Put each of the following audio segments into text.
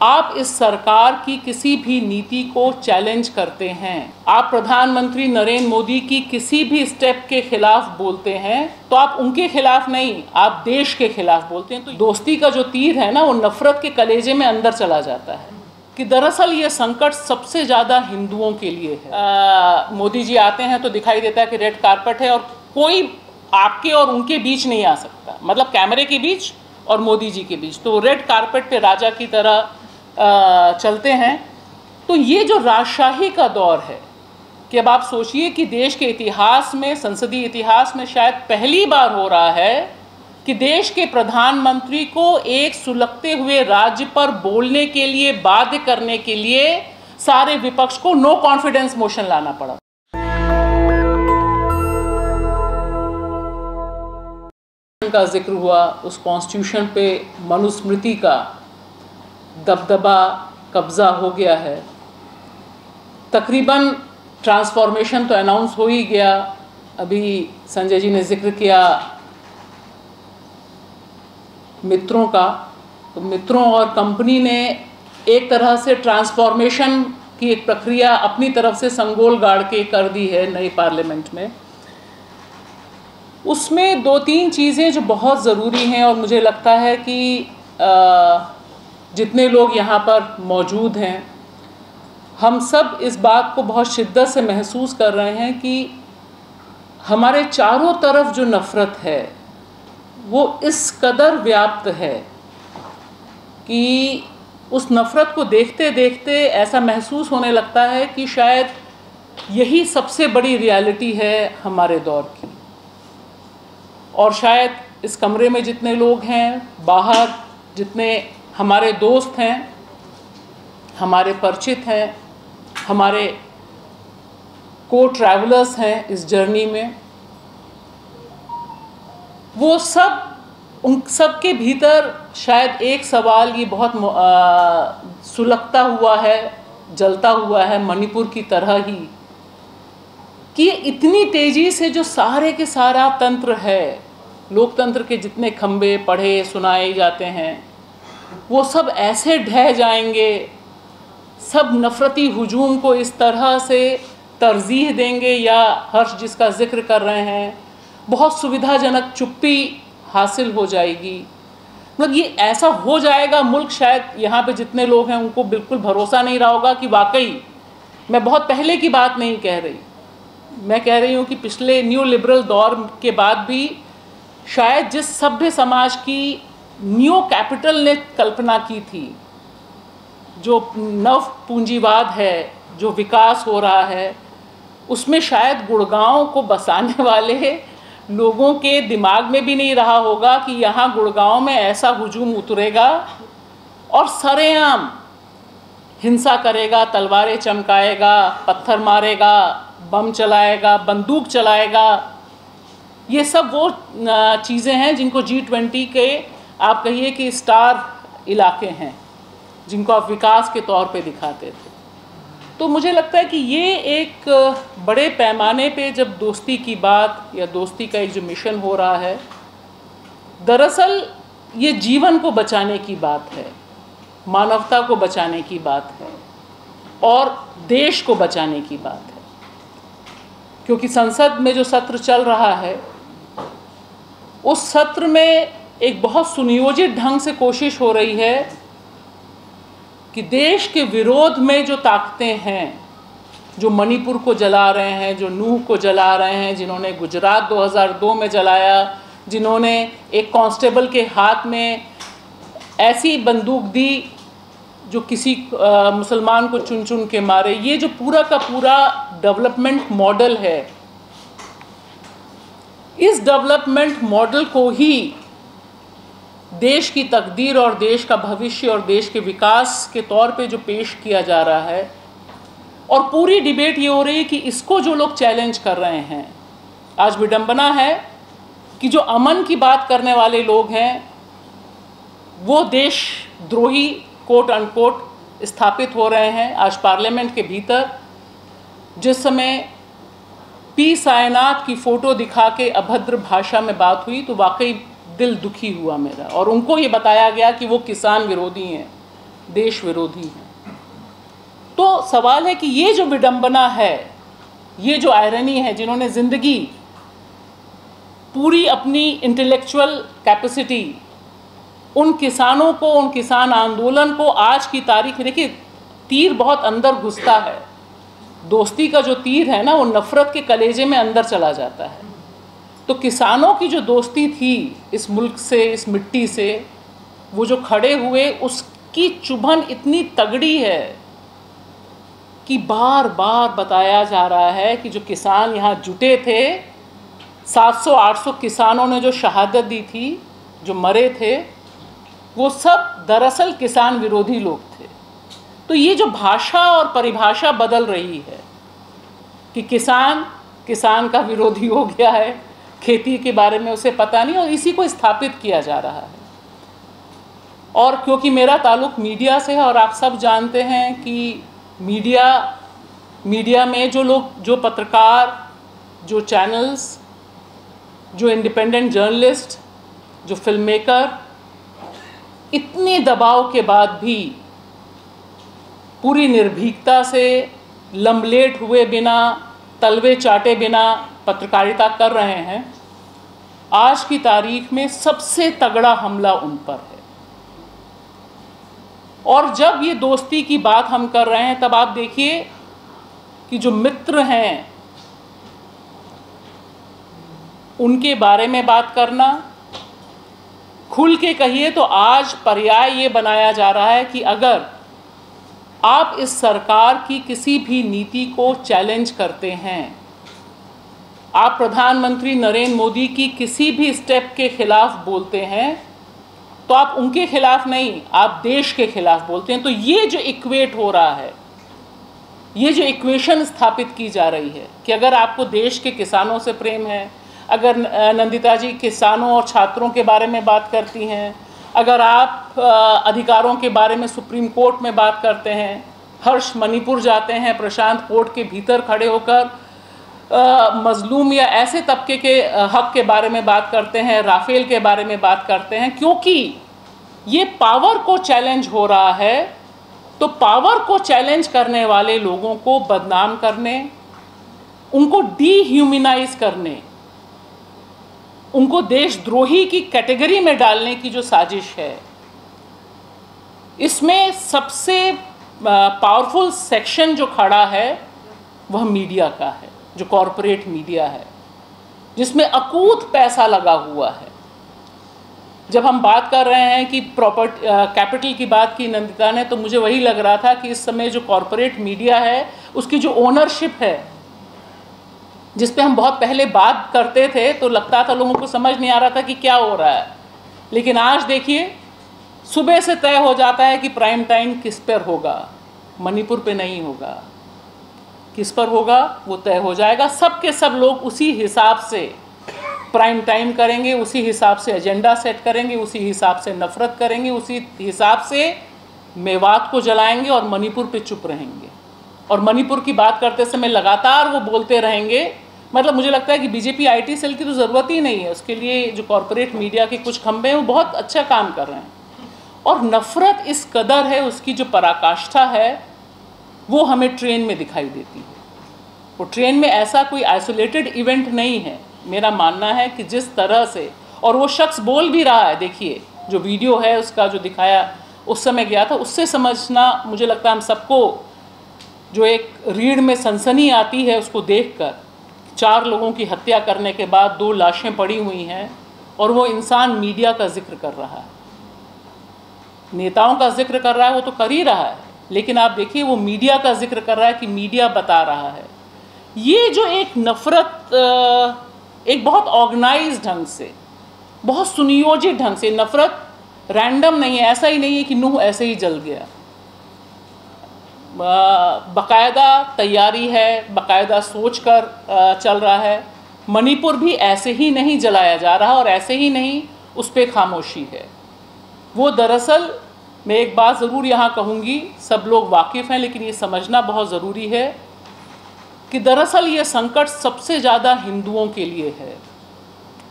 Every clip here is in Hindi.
आप इस सरकार की किसी भी नीति को चैलेंज करते हैं, आप प्रधानमंत्री नरेंद्र मोदी की किसी भी स्टेप के खिलाफ बोलते हैं, तो आप उनके खिलाफ नहीं, आप देश के खिलाफ बोलते हैं। तो दोस्ती का जो तीर है ना, वो नफरत के कलेजे में अंदर चला जाता है कि दरअसल ये संकट सबसे ज़्यादा हिंदुओं के लिए है। मोदी जी आते हैं तो दिखाई देता है कि रेड कारपेट है और कोई आपके और उनके बीच नहीं आ सकता, मतलब कैमरे के बीच और मोदी जी के बीच। तो रेड कारपेट पे राजा की तरह चलते हैं। तो ये जो राजशाही का दौर है कि अब आप सोचिए कि देश के इतिहास में, संसदीय इतिहास में शायद पहली बार हो रहा है कि देश के प्रधानमंत्री को एक सुलगते हुए राज्य पर बोलने के लिए बाध्य करने के लिए सारे विपक्ष को नो कॉन्फिडेंस मोशन लाना पड़ा। का जिक्र हुआ, उस कॉन्स्टिट्यूशन पे मनुस्मृति का दबदबा, कब्जा हो गया है। तकरीबन ट्रांसफॉर्मेशन तो अनाउंस हो ही गया। अभी संजय जी ने जिक्र किया मित्रों का, तो मित्रों और कंपनी ने एक तरह से ट्रांसफॉर्मेशन की एक प्रक्रिया अपनी तरफ से संगोल गाड़ के कर दी है नई पार्लियामेंट में। उसमें दो तीन चीज़ें जो बहुत ज़रूरी हैं और मुझे लगता है कि जितने लोग यहाँ पर मौजूद हैं, हम सब इस बात को बहुत शिद्दत से महसूस कर रहे हैं कि हमारे चारों तरफ जो नफ़रत है वो इस कदर व्याप्त है कि उस नफ़रत को देखते देखते ऐसा महसूस होने लगता है कि शायद यही सबसे बड़ी रियलिटी है हमारे दौर की। और शायद इस कमरे में जितने लोग हैं, बाहर जितने हमारे दोस्त हैं, हमारे परिचित हैं, हमारे को ट्रैवलर्स हैं इस जर्नी में, वो सब, उन सब के भीतर शायद एक सवाल ये बहुत सुलगता हुआ है, जलता हुआ है मणिपुर की तरह ही, कि इतनी तेज़ी से जो सारे के सारा तंत्र है, लोकतंत्र के जितने खंबे पढ़े सुनाए जाते हैं, वो सब ऐसे ढह जाएंगे, सब नफ़रती हुजूम को इस तरह से तरजीह देंगे, या हर्ष जिसका जिक्र कर रहे हैं, बहुत सुविधाजनक चुप्पी हासिल हो जाएगी। मतलब ये ऐसा हो जाएगा, मुल्क शायद यहाँ पे जितने लोग हैं उनको बिल्कुल भरोसा नहीं रहा होगा कि वाकई, मैं बहुत पहले की बात नहीं कह रही, मैं कह रही हूँ कि पिछले न्यू लिबरल दौर के बाद भी शायद जिस सभ्य समाज की न्यू कैपिटल ने कल्पना की थी, जो नव पूंजीवाद है, जो विकास हो रहा है, उसमें शायद गुड़गांव को बसाने वाले लोगों के दिमाग में भी नहीं रहा होगा कि यहाँ गुड़गांव में ऐसा हुजूम उतरेगा और सरेआम हिंसा करेगा, तलवारें चमकाएगा, पत्थर मारेगा, बम चलाएगा, बंदूक चलाएगा। ये सब वो चीज़ें हैं जिनको G20 के आप कहिए कि स्टार इलाके हैं, जिनको आप विकास के तौर पे दिखाते थे। तो मुझे लगता है कि ये एक बड़े पैमाने पे जब दोस्ती की बात या दोस्ती का एक जो मिशन हो रहा है, दरअसल ये जीवन को बचाने की बात है, मानवता को बचाने की बात है और देश को बचाने की बात है। क्योंकि संसद में जो सत्र चल रहा है, उस सत्र में एक बहुत सुनियोजित ढंग से कोशिश हो रही है कि देश के विरोध में जो ताकतें हैं, जो मणिपुर को जला रहे हैं, जो नूह को जला रहे हैं, जिन्होंने गुजरात 2002 में जलाया, जिन्होंने एक कांस्टेबल के हाथ में ऐसी बंदूक दी जो किसी मुसलमान को चुन चुन के मारे, ये जो पूरा का पूरा डेवलपमेंट मॉडल है, इस डेवलपमेंट मॉडल को ही देश की तकदीर और देश का भविष्य और देश के विकास के तौर पे जो पेश किया जा रहा है, और पूरी डिबेट ये हो रही है कि इसको जो लोग चैलेंज कर रहे हैं, आज विडंबना है कि जो अमन की बात करने वाले लोग हैं वो देशद्रोही कोट अनकोट स्थापित हो रहे हैं आज पार्लियामेंट के भीतर। जिस समय पी सायनाथ की फ़ोटो दिखा के अभद्र भाषा में बात हुई तो वाकई दिल दुखी हुआ मेरा, और उनको ये बताया गया कि वो किसान विरोधी हैं, देश विरोधी हैं। तो सवाल है कि ये जो विडंबना है, ये जो आयरनी है, जिन्होंने ज़िंदगी पूरी अपनी इंटेलेक्चुअल कैपेसिटी उन किसानों को, उन किसान आंदोलन को आज की तारीख में, देखिए तीर बहुत अंदर घुसता है, दोस्ती का जो तीर है ना वो नफ़रत के कलेजे में अंदर चला जाता है। तो किसानों की जो दोस्ती थी इस मुल्क से, इस मिट्टी से, वो जो खड़े हुए, उसकी चुभन इतनी तगड़ी है कि बार बार बताया जा रहा है कि जो किसान यहाँ जुटे थे, 700-800 किसानों ने जो शहादत दी थी, जो मरे थे, वो सब दरअसल किसान विरोधी लोग थे। तो ये जो भाषा और परिभाषा बदल रही है कि किसान का विरोधी हो गया है, खेती के बारे में उसे पता नहीं, और इसी को स्थापित किया जा रहा है। और क्योंकि मेरा ताल्लुक़ मीडिया से है और आप सब जानते हैं कि मीडिया में जो लोग, जो पत्रकार, जो चैनल्स, जो इंडिपेंडेंट जर्नलिस्ट, जो फिल्म मेकर, इतने दबाव के बाद भी पूरी निर्भीकता से, लम्बलेट हुए बिना, तलवे चाटे बिना पत्रकारिता कर रहे हैं। आज की तारीख में सबसे तगड़ा हमला उन पर है। और जब ये दोस्ती की बात हम कर रहे हैं, तब आप देखिए कि जो मित्र हैं उनके बारे में बात करना, खुल के कहिए तो आज पर्याय ये बनाया जा रहा है कि अगर आप इस सरकार की किसी भी नीति को चैलेंज करते हैं, आप प्रधानमंत्री नरेंद्र मोदी की किसी भी स्टेप के खिलाफ बोलते हैं, तो आप उनके खिलाफ नहीं, आप देश के खिलाफ बोलते हैं। तो ये जो इक्वेट हो रहा है, ये जो इक्वेशन स्थापित की जा रही है कि अगर आपको देश के किसानों से प्रेम है, अगर नंदिता जी किसानों और छात्रों के बारे में बात करती हैं, अगर आप अधिकारों के बारे में सुप्रीम कोर्ट में बात करते हैं, हर्ष मणिपुर जाते हैं, प्रशांत पोर्ट के भीतर खड़े होकर मजलूम या ऐसे तबके के हक के बारे में बात करते हैं, राफेल के बारे में बात करते हैं, क्योंकि ये पावर को चैलेंज हो रहा है। तो पावर को चैलेंज करने वाले लोगों को बदनाम करने, उनको डीह्यूमनाइज करने, उनको देशद्रोही की कैटेगरी में डालने की जो साजिश है, इसमें सबसे पावरफुल सेक्शन जो खड़ा है वह मीडिया का है, जो कॉरपोरेट मीडिया है, जिसमें अकूत पैसा लगा हुआ है। जब हम बात कर रहे हैं कि कैपिटल की बात की नंदिता ने, तो मुझे वही लग रहा था कि इस समय जो कॉरपोरेट मीडिया है उसकी जो ओनरशिप है, जिस पे हम बहुत पहले बात करते थे तो लगता था लोगों को समझ नहीं आ रहा था कि क्या हो रहा है, लेकिन आज देखिए सुबह से तय हो जाता है कि प्राइम टाइम किस पर होगा, मणिपुर पे नहीं होगा, किस पर होगा वो तय हो जाएगा। सब के सब लोग उसी हिसाब से प्राइम टाइम करेंगे, उसी हिसाब से एजेंडा सेट करेंगे, उसी हिसाब से नफरत करेंगे, उसी हिसाब से मेवात को जलाएंगे और मणिपुर पे चुप रहेंगे। और मणिपुर की बात करते समय लगातार वो बोलते रहेंगे। मतलब मुझे लगता है कि बीजेपी आईटी सेल की तो ज़रूरत ही नहीं है, उसके लिए जो कॉरपोरेट मीडिया के कुछ खंभे हैं वो बहुत अच्छा काम कर रहे हैं। और नफ़रत इस कदर है, उसकी जो पराकाष्ठा है वो हमें ट्रेन में दिखाई देती है। वो ट्रेन में ऐसा कोई आइसोलेटेड इवेंट नहीं है। मेरा मानना है कि जिस तरह से, और वो शख्स बोल भी रहा है, देखिए जो वीडियो है उसका जो दिखाया उस समय गया था, उससे समझना मुझे लगता है हम सबको जो एक रीढ़ में सनसनी आती है उसको देखकर, 4 लोगों की हत्या करने के बाद 2 लाशें पड़ी हुई हैं और वो इंसान मीडिया का जिक्र कर रहा है, नेताओं का जिक्र कर रहा है, वो तो कर ही रहा है, लेकिन आप देखिए वो मीडिया का जिक्र कर रहा है कि मीडिया बता रहा है। ये जो एक नफ़रत एक बहुत ऑर्गेनाइज्ड ढंग से, बहुत सुनियोजित ढंग से, नफ़रत रैंडम नहीं है, ऐसा ही नहीं है कि नूह ऐसे ही जल गया, बाकायदा तैयारी है, बाकायदा सोच कर चल रहा है। मणिपुर भी ऐसे ही नहीं जलाया जा रहा और ऐसे ही नहीं उस पर खामोशी है। वो दरअसल, मैं एक बात ज़रूर यहाँ कहूँगी, सब लोग वाकिफ़ हैं लेकिन ये समझना बहुत ज़रूरी है कि दरअसल ये संकट सबसे ज़्यादा हिंदुओं के लिए है।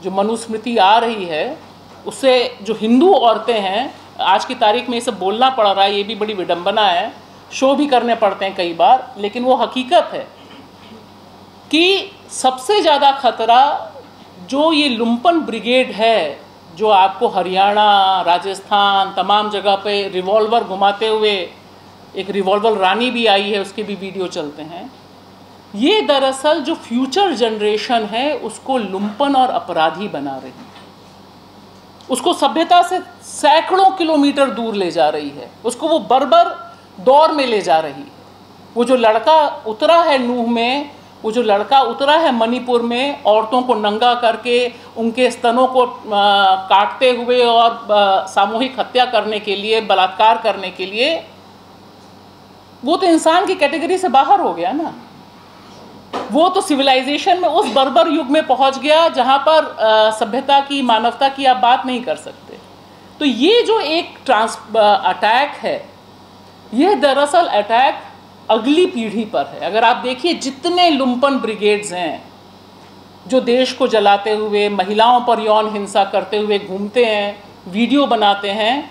जो मनुस्मृति आ रही है उससे जो हिंदू औरतें हैं आज की तारीख में ये सब बोलना पड़ रहा है, ये भी बड़ी विडंबना है, शो भी करने पड़ते हैं कई बार, लेकिन वो हकीकत है कि सबसे ज़्यादा खतरा जो ये लुम्पन ब्रिगेड है, जो आपको हरियाणा, राजस्थान, तमाम जगह पे रिवॉल्वर घुमाते हुए, एक रिवॉल्वर रानी भी आई है, उसके भी वीडियो चलते हैं, ये दरअसल जो फ्यूचर जनरेशन है उसको लुम्पन और अपराधी बना रही है, उसको सभ्यता से सैकड़ों किलोमीटर दूर ले जा रही है, उसको वो बर्बर दौर में ले जा रही है। वो जो लड़का उतरा है नूह में, वो जो लड़का उतरा है मणिपुर में, औरतों को नंगा करके उनके स्तनों को काटते हुए और सामूहिक हत्या करने के लिए, बलात्कार करने के लिए, वो तो इंसान की कैटेगरी से बाहर हो गया ना। वो तो सिविलाइजेशन में उस बर्बर युग में पहुंच गया जहां पर सभ्यता की, मानवता की आप बात नहीं कर सकते। तो ये जो एक अटैक है, यह दरअसल अटैक अगली पीढ़ी पर है। अगर आप देखिए जितने लुम्पन ब्रिगेड्स हैं जो देश को जलाते हुए, महिलाओं पर यौन हिंसा करते हुए घूमते हैं, वीडियो बनाते हैं,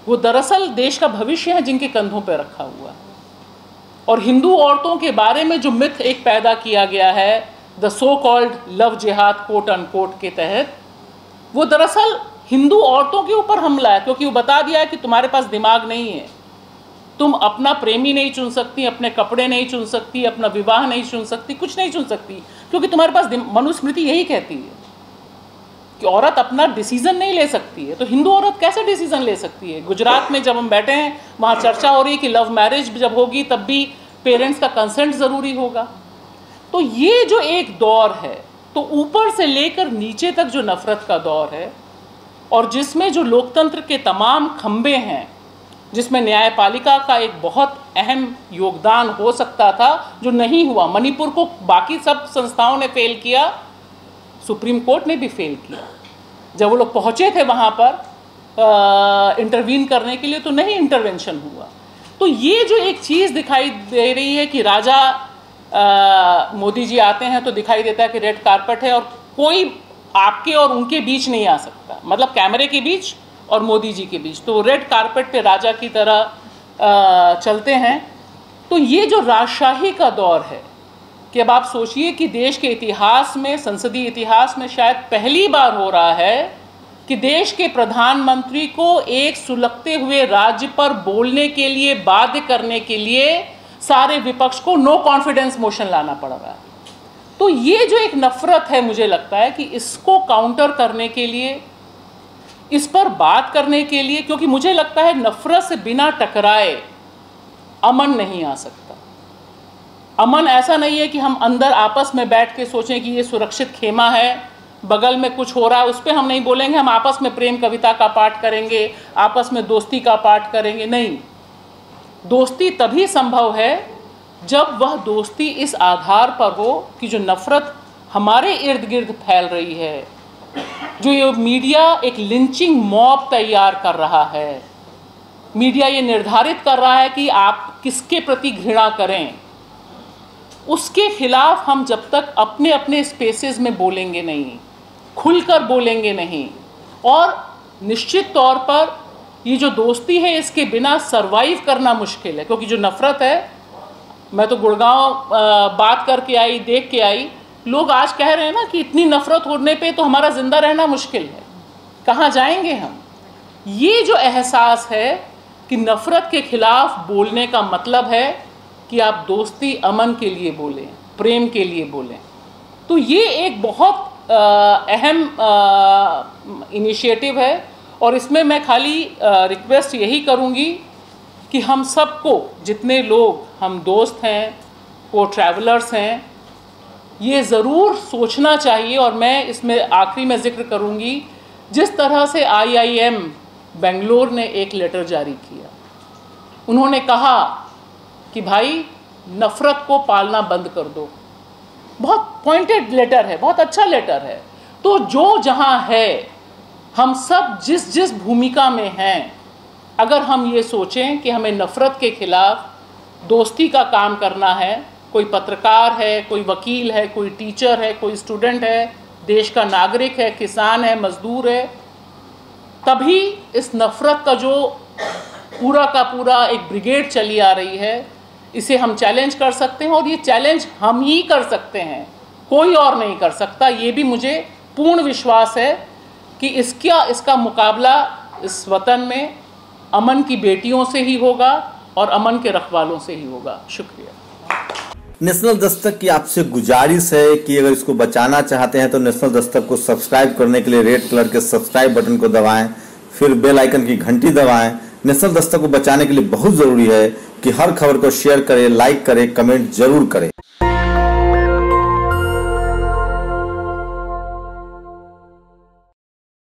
वो दरअसल देश का भविष्य है जिनके कंधों पर रखा हुआ है। और हिंदू औरतों के बारे में जो मिथ एक पैदा किया गया है, द सो कॉल्ड लव जिहाद कोट अनकोट के तहत, वो दरअसल हिंदू औरतों के ऊपर हमला है, क्योंकि वो बता दिया है कि तुम्हारे पास दिमाग नहीं है, तुम अपना प्रेमी नहीं चुन सकती, अपने कपड़े नहीं चुन सकती, अपना विवाह नहीं चुन सकती, कुछ नहीं चुन सकती, क्योंकि तुम्हारे पास मनुस्मृति यही कहती है कि औरत अपना डिसीजन नहीं ले सकती है। तो हिंदू औरत कैसे डिसीजन ले सकती है? गुजरात में जब हम बैठे हैं, वहाँ चर्चा हो रही है कि लव मैरिज जब होगी तब भी पेरेंट्स का कंसेंट ज़रूरी होगा। तो ये जो एक दौर है, तो ऊपर से लेकर नीचे तक जो नफ़रत का दौर है, और जिसमें जो लोकतंत्र के तमाम खंबे हैं, जिसमें न्यायपालिका का एक बहुत अहम योगदान हो सकता था, जो नहीं हुआ। मणिपुर को बाकी सब संस्थाओं ने फेल किया, सुप्रीम कोर्ट ने भी फेल किया। जब वो लोग पहुँचे थे वहाँ पर इंटरवीन करने के लिए, तो नहीं इंटरवेंशन हुआ। तो ये जो एक चीज़ दिखाई दे रही है कि राजा मोदी जी आते हैं तो दिखाई देता है कि रेड कारपेट है और कोई आपके और उनके बीच नहीं आ सकता, मतलब कैमरे के बीच और मोदी जी के बीच। तो रेड कारपेट पे राजा की तरह चलते हैं। तो ये जो राजशाही का दौर है, कि अब आप सोचिए कि देश के इतिहास में, संसदीय इतिहास में शायद पहली बार हो रहा है कि देश के प्रधानमंत्री को एक सुलगते हुए राज्य पर बोलने के लिए, बाध्य करने के लिए सारे विपक्ष को नो कॉन्फिडेंस मोशन लाना पड़ रहा है। तो ये जो एक नफ़रत है, मुझे लगता है कि इसको काउंटर करने के लिए, इस पर बात करने के लिए, क्योंकि मुझे लगता है नफ़रत से बिना टकराए अमन नहीं आ सकता। अमन ऐसा नहीं है कि हम अंदर आपस में बैठ के सोचें कि ये सुरक्षित खेमा है, बगल में कुछ हो रहा है, उस पर हम नहीं बोलेंगे, हम आपस में प्रेम कविता का पाठ करेंगे, आपस में दोस्ती का पाठ करेंगे। नहीं, दोस्ती तभी संभव है जब वह दोस्ती इस आधार पर हो कि जो नफ़रत हमारे इर्द गिर्द फैल रही है, जो ये मीडिया एक लिंचिंग मॉब तैयार कर रहा है, मीडिया ये निर्धारित कर रहा है कि आप किसके प्रति घृणा करें, उसके खिलाफ हम जब तक अपने अपने स्पेसेस में बोलेंगे नहीं, खुलकर बोलेंगे नहीं, और निश्चित तौर पर ये जो दोस्ती है इसके बिना सरवाइव करना मुश्किल है। क्योंकि जो नफ़रत है, मैं तो गुड़गांव बात करके आई, देख के आई, लोग आज कह रहे हैं ना कि इतनी नफ़रत होने पे तो हमारा ज़िंदा रहना मुश्किल है, कहाँ जाएंगे हम। ये जो एहसास है कि नफ़रत के खिलाफ बोलने का मतलब है कि आप दोस्ती, अमन के लिए बोलें, प्रेम के लिए बोलें। तो ये एक बहुत अहम इनिशिएटिव है, और इसमें मैं खाली रिक्वेस्ट यही करूँगी कि हम सबको, जितने लोग हम दोस्त हैं, को ट्रैवलर्स हैं, ये ज़रूर सोचना चाहिए। और मैं इसमें आखिरी में ज़िक्र करूँगी, जिस तरह से IIM बेंगलोर ने एक लेटर जारी किया, उन्होंने कहा कि भाई नफ़रत को पालना बंद कर दो। बहुत पॉइंटेड लेटर है, बहुत अच्छा लेटर है। तो जो जहाँ है, हम सब जिस जिस भूमिका में हैं, अगर हम ये सोचें कि हमें नफ़रत के खिलाफ दोस्ती का काम करना है, कोई पत्रकार है, कोई वकील है, कोई टीचर है, कोई स्टूडेंट है, देश का नागरिक है, किसान है, मजदूर है, तभी इस नफ़रत का जो पूरा का पूरा एक ब्रिगेड चली आ रही है, इसे हम चैलेंज कर सकते हैं, और ये चैलेंज हम ही कर सकते हैं, कोई और नहीं कर सकता। ये भी मुझे पूर्ण विश्वास है कि इसका मुकाबला इस वतन में अमन की बेटियों से ही होगा और अमन के रखवालों से ही होगा। शुक्रिया। नेशनल दस्तक की आपसे गुजारिश है कि अगर इसको बचाना चाहते हैं तो नेशनल दस्तक को सब्सक्राइब करने के लिए रेड कलर के सब्सक्राइब बटन को दबाएं, फिर बेल आइकन की घंटी दबाएं। नेशनल दस्तक को बचाने के लिए बहुत जरूरी है कि हर खबर को शेयर करें, लाइक करें, कमेंट जरूर करें।